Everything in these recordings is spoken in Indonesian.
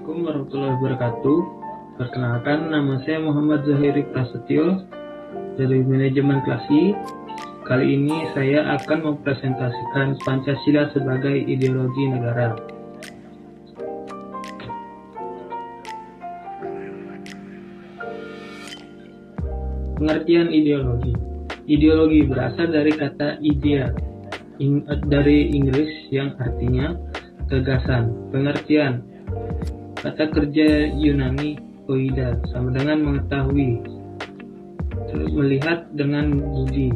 Assalamualaikum warahmatullahi wabarakatuh. Perkenalkan, nama saya Muhammad Zahiri Prasetyo dari Manajemen Klasi. Kali ini saya akan mempresentasikan Pancasila sebagai ideologi negara. Pengertian ideologi. Ideologi berasal dari kata idea dari Inggris yang artinya gagasan. Pengertian: kata kerja Yunani oida sama dengan mengetahui, melihat dengan budi.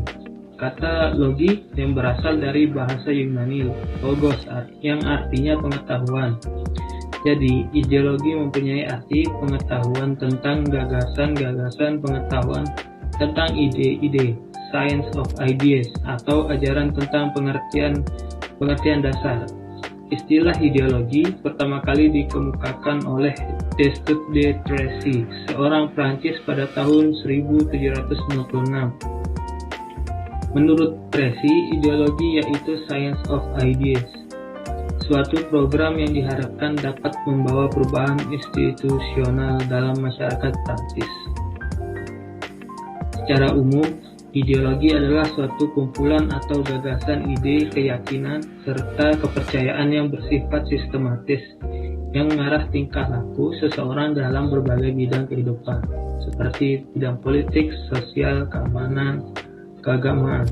Kata logi yang berasal dari bahasa Yunani logos yang artinya pengetahuan. Jadi ideologi mempunyai arti pengetahuan tentang gagasan-gagasan, pengetahuan tentang ide-ide, science of ideas, atau ajaran tentang pengertian dasar. Istilah ideologi pertama kali dikemukakan oleh Destutt de Tracy, seorang Prancis pada tahun 1796. Menurut Tracy, ideologi yaitu science of ideas, suatu program yang diharapkan dapat membawa perubahan institusional dalam masyarakat Prancis. Secara umum, ideologi adalah suatu kumpulan atau gagasan ide, keyakinan, serta kepercayaan yang bersifat sistematis yang mengarah tingkah laku seseorang dalam berbagai bidang kehidupan, seperti bidang politik, sosial, keamanan, keagamaan.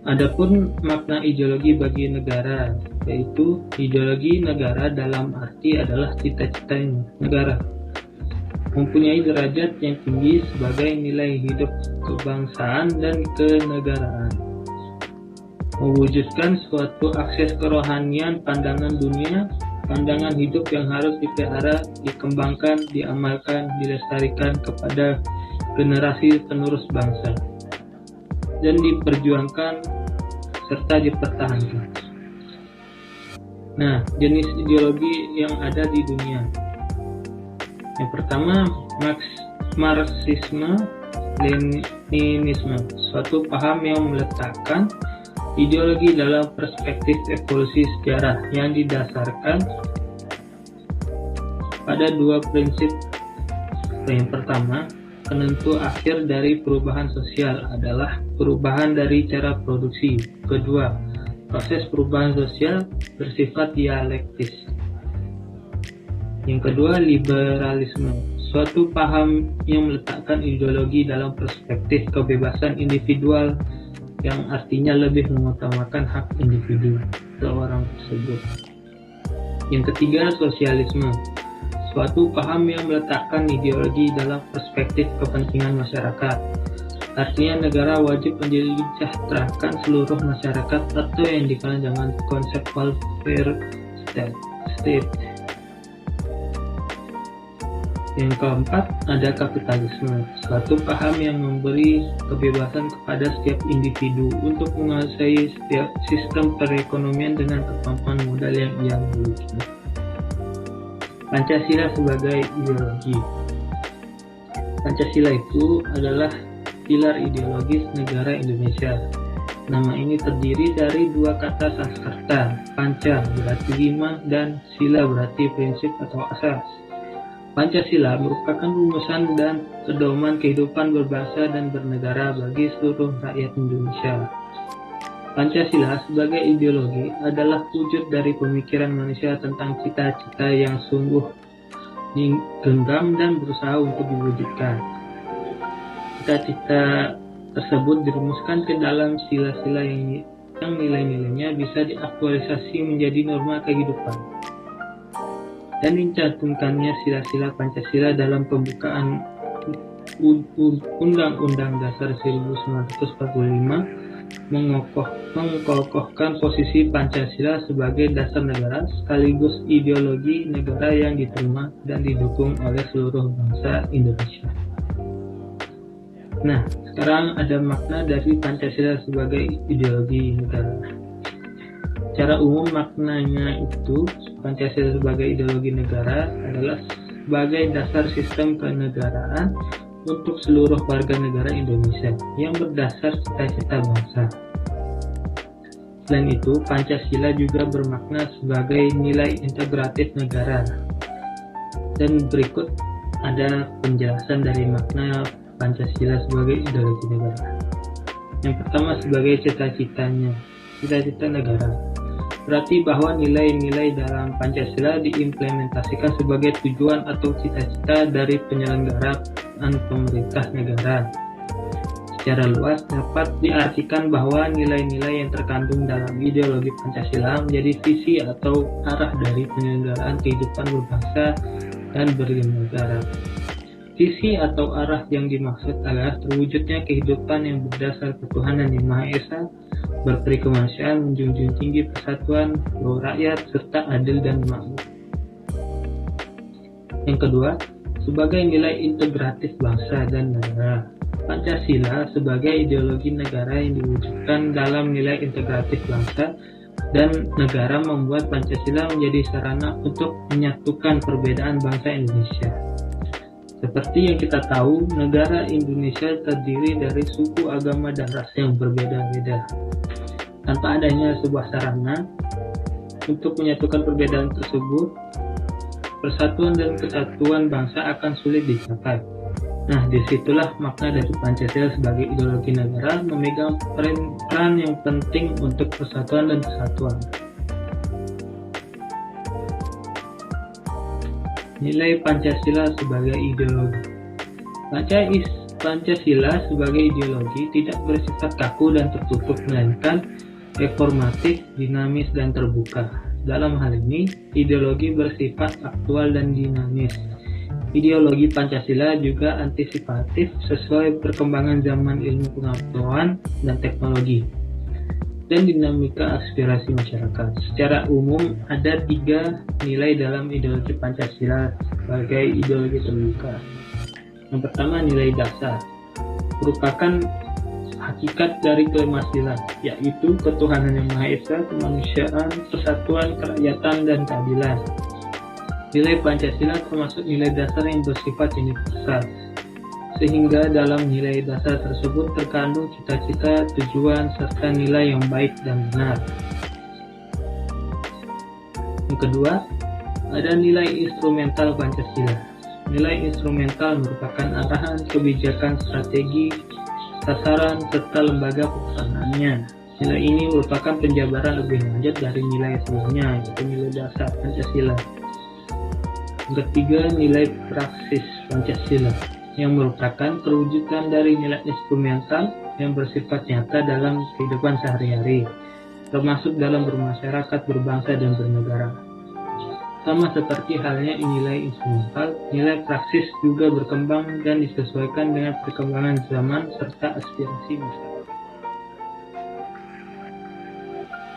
Adapun makna ideologi bagi negara, yaitu ideologi negara dalam arti adalah cita-cita negara mempunyai derajat yang tinggi sebagai nilai hidup kebangsaan dan kenegaraan, mewujudkan suatu akses kerohanian, pandangan dunia, pandangan hidup yang harus dipelihara, dikembangkan, diamalkan, dilestarikan kepada generasi penerus bangsa, dan diperjuangkan serta dipertahankan. Nah, jenis ideologi yang ada di dunia. Yang pertama, Marxisme-Leninisme, suatu paham yang meletakkan ideologi dalam perspektif evolusi sejarah yang didasarkan pada dua prinsip. Yang pertama, penentu akhir dari perubahan sosial adalah perubahan dari cara produksi. Kedua, proses perubahan sosial bersifat dialektis. Yang kedua, liberalisme, suatu paham yang meletakkan ideologi dalam perspektif kebebasan individual yang artinya lebih mengutamakan hak individu seorang tersebut. Yang ketiga, sosialisme, suatu paham yang meletakkan ideologi dalam perspektif kepentingan masyarakat. Artinya negara wajib mensejahterakan seluruh masyarakat atau yang dikenal dengan konsep welfare state. Yang keempat, ada kapitalisme, suatu paham yang memberi kebebasan kepada setiap individu untuk menguasai setiap sistem perekonomian dengan kemampuan modal yang ia miliki. Pancasila sebagai ideologi. Pancasila itu adalah pilar ideologis negara Indonesia. Nama ini terdiri dari dua kata Sanskerta, panca berarti lima dan sila berarti prinsip atau asas. Pancasila merupakan rumusan dan pedoman kehidupan berbangsa dan bernegara bagi seluruh rakyat Indonesia. Pancasila sebagai ideologi adalah wujud dari pemikiran manusia tentang cita-cita yang sungguh digenggam dan berusaha untuk diwujudkan. Cita-cita tersebut dirumuskan ke dalam sila-sila yang nilai-nilainya bisa diaktualisasi menjadi norma kehidupan, dan dicantumkannya sila-sila Pancasila dalam pembukaan Undang-Undang Dasar 1945 mengokohkan posisi Pancasila sebagai dasar negara sekaligus ideologi negara yang diterima dan didukung oleh seluruh bangsa Indonesia. Nah, sekarang ada makna dari Pancasila sebagai ideologi negara. Secara umum maknanya itu, Pancasila sebagai ideologi negara adalah sebagai dasar sistem kenegaraan untuk seluruh warga negara Indonesia yang berdasar cita-cita bangsa. Selain itu, Pancasila juga bermakna sebagai nilai integratif negara. Dan berikut ada penjelasan dari makna Pancasila sebagai ideologi negara. Yang pertama, sebagai cita-citanya, cita-cita negara. Berarti bahwa nilai-nilai dalam Pancasila diimplementasikan sebagai tujuan atau cita-cita dari penyelenggaraan pemerintah negara. Secara luas dapat diartikan bahwa nilai-nilai yang terkandung dalam ideologi Pancasila menjadi visi atau arah dari penyelenggaraan kehidupan berbangsa dan bernegara. Visi atau arah yang dimaksud adalah terwujudnya kehidupan yang berdasar ketuhanan yang Maha Esa, berperi kemanusiaan, menjunjung tinggi persatuan, pro rakyat, serta adil dan makmur. Yang kedua, sebagai nilai integratif bangsa dan negara. Pancasila sebagai ideologi negara yang diwujudkan dalam nilai integratif bangsa dan negara membuat Pancasila menjadi sarana untuk menyatukan perbedaan bangsa Indonesia. Seperti yang kita tahu, negara Indonesia terdiri dari suku, agama, dan ras yang berbeda-beda. Tanpa adanya sebuah sarana untuk menyatukan perbedaan tersebut, persatuan dan kesatuan bangsa akan sulit dicapai. Nah, disitulah makna dari Pancasila sebagai ideologi negara memegang peran yang penting untuk persatuan dan kesatuan. Nilai Pancasila sebagai ideologi. Pancasila sebagai ideologi tidak bersifat kaku dan tertutup, melainkan reformatif, dinamis, dan terbuka. Dalam hal ini, ideologi bersifat aktual dan dinamis. Ideologi Pancasila juga antisipatif sesuai perkembangan zaman ilmu pengetahuan dan teknologi dan dinamika aspirasi masyarakat. Secara umum, ada 3 nilai dalam ideologi Pancasila sebagai ideologi terbuka. Yang pertama, nilai dasar, merupakan hakikat dari kelima sila, yaitu ketuhanan yang Maha Esa, kemanusiaan, persatuan, kerakyatan, dan keadilan. Nilai Pancasila termasuk nilai dasar yang bersifat universal, sehingga dalam nilai dasar tersebut terkandung cita-cita, tujuan, serta nilai yang baik dan benar. Yang kedua, ada nilai instrumental Pancasila. Nilai instrumental merupakan arahan, kebijakan, strategi, sasaran, serta lembaga pelaksanaannya. Nilai ini merupakan penjabaran lebih lanjut dari nilai sebelumnya, yaitu nilai dasar Pancasila. Yang ketiga, nilai praksis Pancasila, yang merupakan perwujudan dari nilai instrumental yang bersifat nyata dalam kehidupan sehari-hari, termasuk dalam bermasyarakat, berbangsa, dan bernegara. Sama seperti halnya nilai instrumental, nilai praksis juga berkembang dan disesuaikan dengan perkembangan zaman serta aspirasi masyarakat.